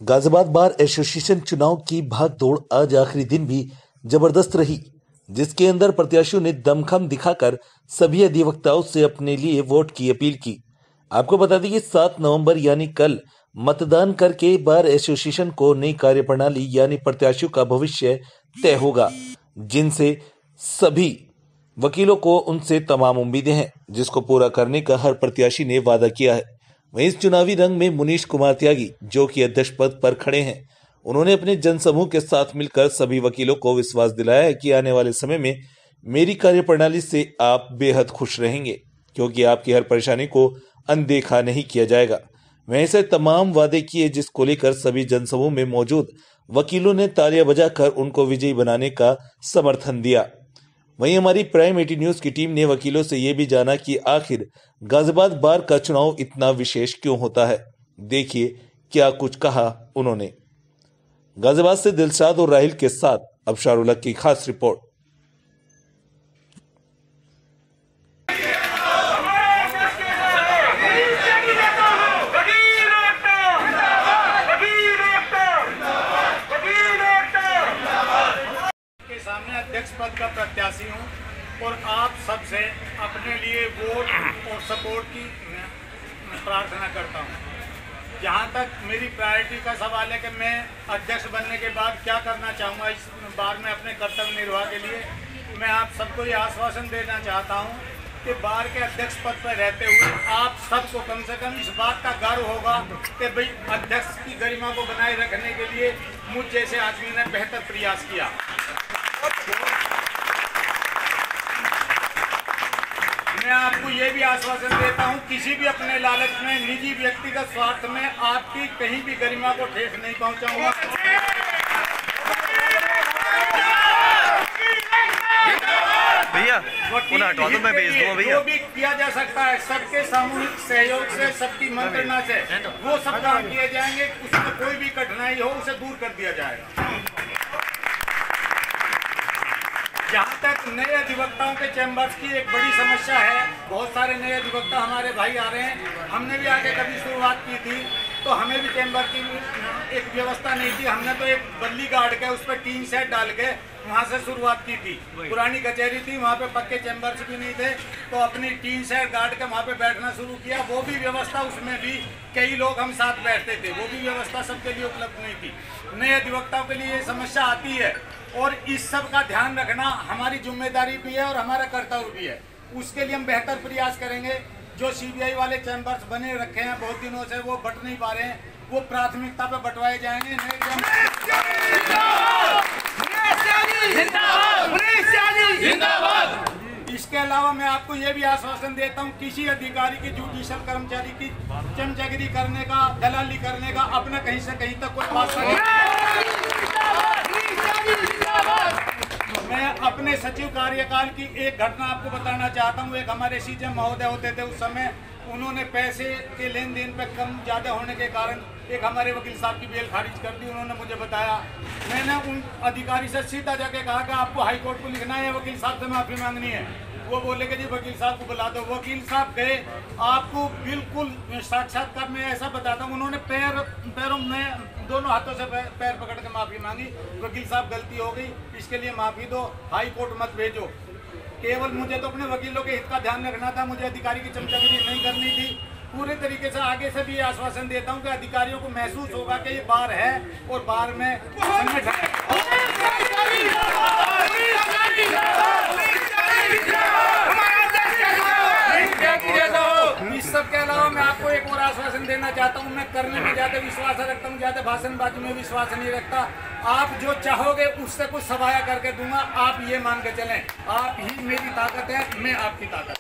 Ghaziabad bar association चुनाव की भागदौड़ आज आखिरी दिन भी जबरदस्त रही, जिसके अंदर प्रत्याशियों ने दमखम दिखाकर सभी अधिवक्ताओं से अपने लिए वोट की अपील की। आपको बता दें कि 7 नवंबर यानी कल मतदान करके बार एसोसिएशन को नई कार्यप्रणाली यानी प्रत्याशियों का भविष्य तय होगा, जिनसे सभी वकीलों को उनसे तमाम उम्मीदें हैं, जिसको पूरा करने का हर प्रत्याशी ने वादा किया है। वहीं इस चुनावी रंग में मुनीश कुमार त्यागी, जो कि अध्यक्ष पद पर खड़े हैं, उन्होंने अपने जनसमूह के साथ मिलकर सभी वकीलों को विश्वास दिलाया है कि आने वाले समय में मेरी कार्यप्रणाली से आप बेहद खुश रहेंगे, क्योंकि आपकी हर परेशानी को अनदेखा नहीं किया जाएगा। वहीं ऐसे तमाम वादे किए, जिसको लेकर सभी जनसमूह में मौजूद वकीलों ने तालियां बजाकर उनको विजयी बनाने का समर्थन दिया। वहीं हमारी प्राइम 18 न्यूज की टीम ने वकीलों से यह भी जाना कि आखिर गाजियाबाद बार का चुनाव इतना विशेष क्यों होता है। देखिए क्या कुछ कहा उन्होंने। गाजियाबाद से दिलशाद और राहिल के साथ अबशार उल हक की खास रिपोर्ट। सामने अध्यक्ष पद का प्रत्याशी हूं और आप सबसे अपने लिए वोट और सपोर्ट की प्रार्थना करता हूं। जहां तक मेरी प्रायोरिटी का सवाल है कि मैं अध्यक्ष बनने के बाद क्या करना चाहूँगा इस बार में अपने कर्तव्य निर्वाह के लिए, मैं आप सबको ये आश्वासन देना चाहता हूं कि बार के अध्यक्ष पद पर रहते हुए आप सबको कम से कम इस बात का गर्व होगा कि भाई अध्यक्ष की गरिमा को बनाए रखने के लिए मुझ जैसे आदमी ने बेहतर प्रयास किया। मैं आपको ये भी आश्वासन देता हूं, किसी भी अपने लालच में, निजी व्यक्तिगत स्वार्थ में आपकी कहीं भी गरिमा को ठेस नहीं पहुंचाऊंगा। भैया मैं भेज दूंगा भैया। जो भी किया जा सकता है सबके सामूहिक सहयोग से, सबकी मंत्रणा से वो सब काम किए जाएंगे। उसमें कोई भी कठिनाई हो उसे दूर कर दिया जाएगा। जहाँ तक नए अधिवक्ताओं के चैम्बर्स की एक बड़ी समस्या है, बहुत सारे नए अधिवक्ता हमारे भाई आ रहे हैं। हमने भी आगे कभी शुरुआत की थी तो हमें भी चैम्बर की एक व्यवस्था नहीं थी। हमने तो एक बल्ली गाड़ के उस पर टीन सेट डाल के वहाँ से शुरुआत की थी। पुरानी कचहरी थी, वहाँ पे पक्के चैम्बर्स भी नहीं थे, तो अपनी टीन सेट गाड़ के वहाँ पे बैठना शुरू किया। वो भी व्यवस्था, उसमें भी कई लोग हम साथ बैठते थे, वो भी व्यवस्था सबके लिए उपलब्ध नहीं थी। नए अधिवक्ताओं के लिए ये समस्या आती है और इस सब का ध्यान रखना हमारी जिम्मेदारी भी है और हमारा कर्तव्य भी है। उसके लिए हम बेहतर प्रयास करेंगे। जो सीबीआई वाले चैम्बर्स बने रखे हैं बहुत दिनों से, वो बट नहीं पा रहे हैं, वो प्राथमिकता पे बंटवाए जाएंगे। इसके अलावा मैं आपको ये भी आश्वासन देता हूँ, किसी अधिकारी की, जुडिशल कर्मचारी की चमचागिरी करने का, दलाली करने का अपना कहीं से कहीं तक कोई वास्ता नहीं। मैं अपने सचिव कार्यकाल की एक घटना आपको बताना चाहता हूँ। एक हमारे सीजेएम महोदय होते थे, उस समय उन्होंने पैसे के लेन देन पे कम ज़्यादा होने के कारण एक हमारे वकील साहब की बेल खारिज कर दी। उन्होंने मुझे बताया, मैंने उन अधिकारी से सीधा जाके कहा कि आपको हाई कोर्ट को लिखना है, वकील साहब से माफ़ी मांगनी है। वो बोले कि जी वकील साहब को बुला दो। वकील साहब गए, आपको बिल्कुल साक्षात्कार में ऐसा बताता हूँ, उन्होंने पैरों में दोनों हाथों से पैर पकड़ के माफ़ी मांगी। वकील साहब गलती हो गई, इसके लिए माफ़ी दो, हाई कोर्ट मत भेजो। केवल मुझे तो अपने वकीलों के हित का ध्यान रखना था, मुझे अधिकारी की चमचागिरी नहीं करनी थी। पूरे तरीके से आगे से भी आश्वासन देता हूँ कि अधिकारियों को महसूस होगा कि ये बार है और बार में संगठन है। इस सब के अलावा मैं आपको एक और आश्वासन देना चाहता हूँ, मैं करने में ज़्यादा विश्वास रखता हूँ, ज़्यादा भाषणबाजी में विश्वास नहीं रखता। आप जो चाहोगे उससे कुछ सवाया करके दूंगा। आप ये मान के चलें, आप ही मेरी ताकत है, मैं आपकी ताकत।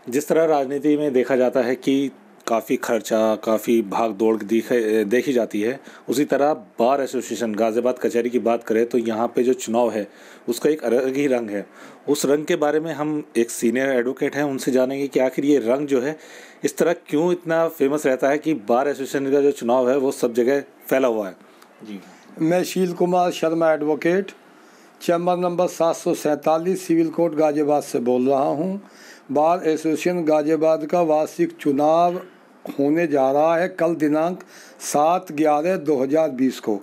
जिस तरह राजनीति में देखा जाता है कि काफ़ी खर्चा, काफ़ी भाग दौड़ देखी जाती है, उसी तरह बार एसोसिएशन गाजियाबाद कचहरी की बात करें तो यहाँ पे जो चुनाव है उसका एक अलग ही रंग है। उस रंग के बारे में हम एक सीनियर एडवोकेट हैं, उनसे जानेंगे कि आखिर ये रंग जो है इस तरह क्यों इतना फेमस रहता है कि बार एसोसिएशन का जो चुनाव है वो सब जगह फैला हुआ है। जी, मैं Sheel Kumar Sharma advocate, chamber number 747 civil court Ghaziabad से बोल रहा हूँ। बार एसोसिएशन गाजियाबाद का वार्षिक चुनाव होने जा रहा है कल दिनांक 7/11/2020 को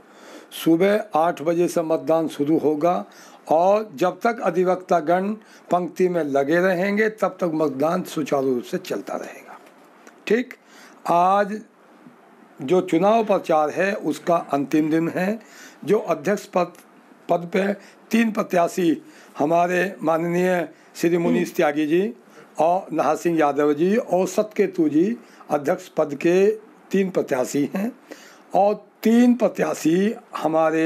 सुबह 8 बजे से मतदान शुरू होगा और जब तक अधिवक्तागण पंक्ति में लगे रहेंगे तब तक मतदान सुचारू रूप से चलता रहेगा। ठीक, आज जो चुनाव प्रचार है उसका अंतिम दिन है। जो अध्यक्ष पद पे 3 प्रत्याशी हमारे माननीय श्री मुनीश त्यागी जी और नाहर सिंह यादव जी और सतकेतु जी अध्यक्ष पद के 3 प्रत्याशी हैं और 3 प्रत्याशी हमारे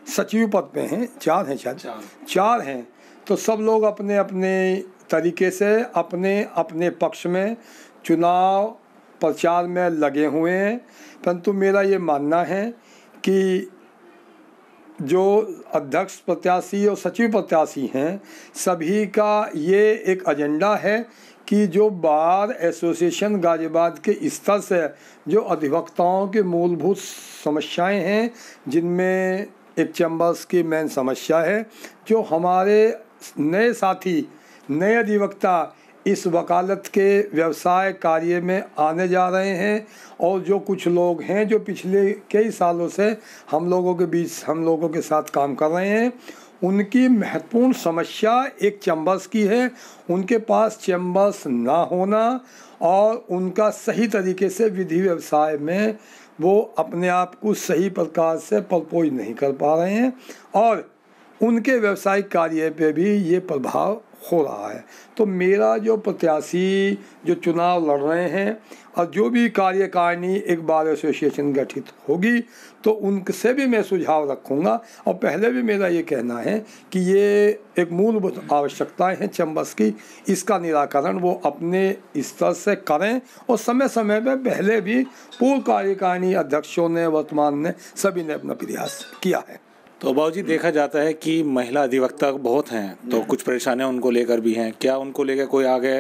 सचिव पद पे हैं। 4 हैं शायद, 4 हैं। तो सब लोग अपने अपने तरीके से अपने अपने पक्ष में चुनाव प्रचार में लगे हुए हैं, परंतु मेरा ये मानना है कि जो अध्यक्ष प्रत्याशी और सचिव प्रत्याशी हैं सभी का ये एक एजेंडा है कि जो बार एसोसिएशन गाजियाबाद के स्तर से जो अधिवक्ताओं के मूलभूत समस्याएं हैं, जिनमें एक चैम्बर्स की मेन समस्या है, जो हमारे नए साथी नए अधिवक्ता इस वकालत के व्यवसाय कार्य में आने जा रहे हैं और जो कुछ लोग हैं जो पिछले कई सालों से हम लोगों के बीच हम लोगों के साथ काम कर रहे हैं, उनकी महत्वपूर्ण समस्या एक चैम्बर्स की है। उनके पास चैम्बर्स ना होना और उनका सही तरीके से विधि व्यवसाय में वो अपने आप को सही प्रकार से प्रपोज नहीं कर पा रहे हैं और उनके व्यावसायिक कार्य पे भी ये प्रभाव हो रहा है। तो मेरा जो प्रत्याशी जो चुनाव लड़ रहे हैं और जो भी कार्यकारिणी एक बार एसोसिएशन गठित होगी तो उनसे भी मैं सुझाव रखूंगा। और पहले भी मेरा ये कहना है कि ये एक मूलभूत आवश्यकताएं हैं चैम्बर्स की, इसका निराकरण वो अपने स्तर से करें और समय समय पर पहले भी पूर्व कार्यकारिणी अध्यक्षों ने वर्तमान ने सभी ने अपना प्रयास किया है। तो बाबूजी देखा जाता है कि महिला अधिवक्ता बहुत हैं तो कुछ परेशानियां उनको लेकर भी हैं, क्या उनको लेकर कोई आगे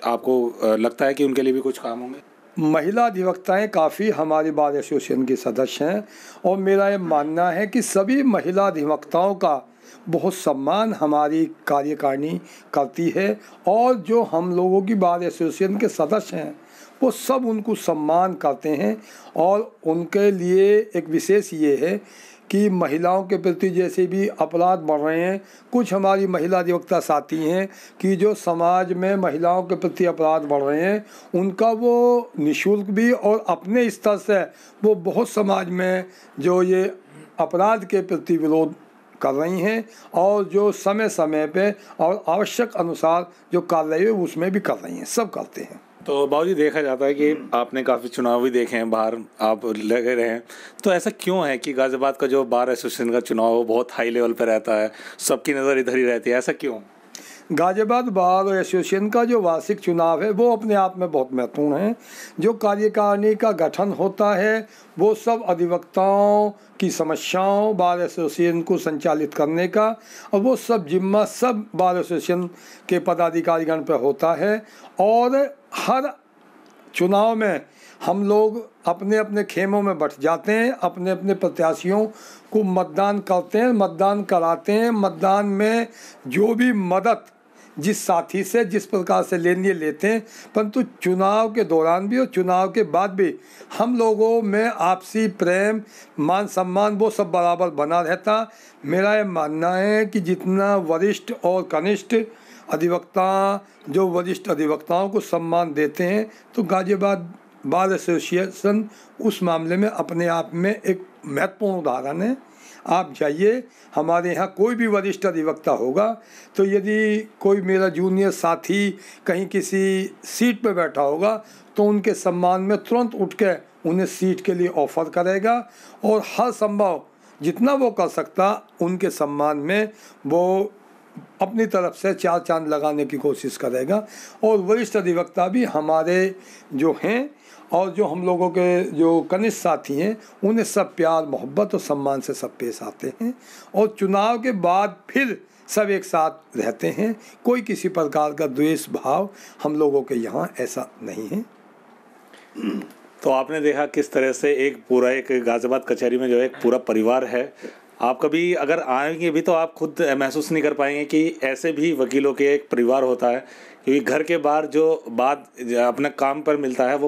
आपको लगता है कि उनके लिए भी कुछ काम होंगे? महिला अधिवक्ताएं काफ़ी हमारी बार एसोसिएशन के सदस्य हैं और मेरा ये मानना है कि सभी महिला अधिवक्ताओं का बहुत सम्मान हमारी कार्यकारिणी करती है और जो हम लोगों की बार एसोसिएशन के सदस्य हैं वो सब उनको सम्मान करते हैं और उनके लिए एक विशेष ये है कि महिलाओं के प्रति जैसे भी अपराध बढ़ रहे हैं, कुछ हमारी महिला अधिवक्ता साथी हैं कि जो समाज में महिलाओं के प्रति अपराध बढ़ रहे हैं उनका वो निःशुल्क भी और अपने स्तर से वो बहुत समाज में जो ये अपराध के प्रति विरोध कर रही हैं और जो समय समय पे और आवश्यक अनुसार जो कार्रवाई है उसमें भी कर रही हैं, सब करते हैं। तो बाबूजी देखा जाता है कि आपने काफ़ी चुनाव भी देखे हैं, बाहर आप लगे रहे हैं, तो ऐसा क्यों है कि गाजियाबाद का जो बार एसोसिएशन का चुनाव वो बहुत हाई लेवल पर रहता है, सबकी नज़र इधर ही रहती है, ऐसा क्यों? गाजियाबाद बार एसोसिएशन का जो वार्षिक चुनाव है वो अपने आप में बहुत महत्वपूर्ण है। जो कार्यकारिणी का गठन होता है वो सब अधिवक्ताओं की समस्याओं बार एसोसिएशन को संचालित करने का और वो सब जिम्मा सब बार एसोसिएशन के पदाधिकारीगण पर होता है और हर चुनाव में हम लोग अपने अपने खेमों में बैठ जाते हैं, अपने अपने प्रत्याशियों को मतदान करते हैं, मतदान कराते हैं। मतदान में जो भी मदद जिस साथी से जिस प्रकार से लेने लेते हैं, परंतु चुनाव के दौरान भी और चुनाव के बाद भी हम लोगों में आपसी प्रेम मान सम्मान वो सब बराबर बना रहता। मेरा ये मानना है कि जितना वरिष्ठ और कनिष्ठ अधिवक्ता जो वरिष्ठ अधिवक्ताओं को सम्मान देते हैं तो गाजियाबाद बार एसोसिएशन उस मामले में अपने आप में एक महत्वपूर्ण उदाहरण है। आप जाइए, हमारे यहाँ कोई भी वरिष्ठ अधिवक्ता होगा तो यदि कोई मेरा जूनियर साथी कहीं किसी सीट पर बैठा होगा तो उनके सम्मान में तुरंत उठ के उन्हें सीट के लिए ऑफ़र करेगा और हर संभव जितना वो कर सकता उनके सम्मान में वो अपनी तरफ से 4 चांद लगाने की कोशिश करेगा। और वरिष्ठ अधिवक्ता भी हमारे जो हैं और जो हम लोगों के जो कनिष्ठ साथी हैं उन्हें सब प्यार मोहब्बत और सम्मान से सब पेश आते हैं और चुनाव के बाद फिर सब एक साथ रहते हैं। कोई किसी प्रकार का द्वेष भाव हम लोगों के यहाँ ऐसा नहीं है। तो आपने देखा किस तरह से एक गाजियाबाद कचहरी में जो है एक पूरा परिवार है। आप कभी अगर आएंगे भी तो आप खुद महसूस नहीं कर पाएंगे कि ऐसे भी वकीलों के एक परिवार होता है, क्योंकि घर के बाहर जो बात अपने काम पर मिलता है वो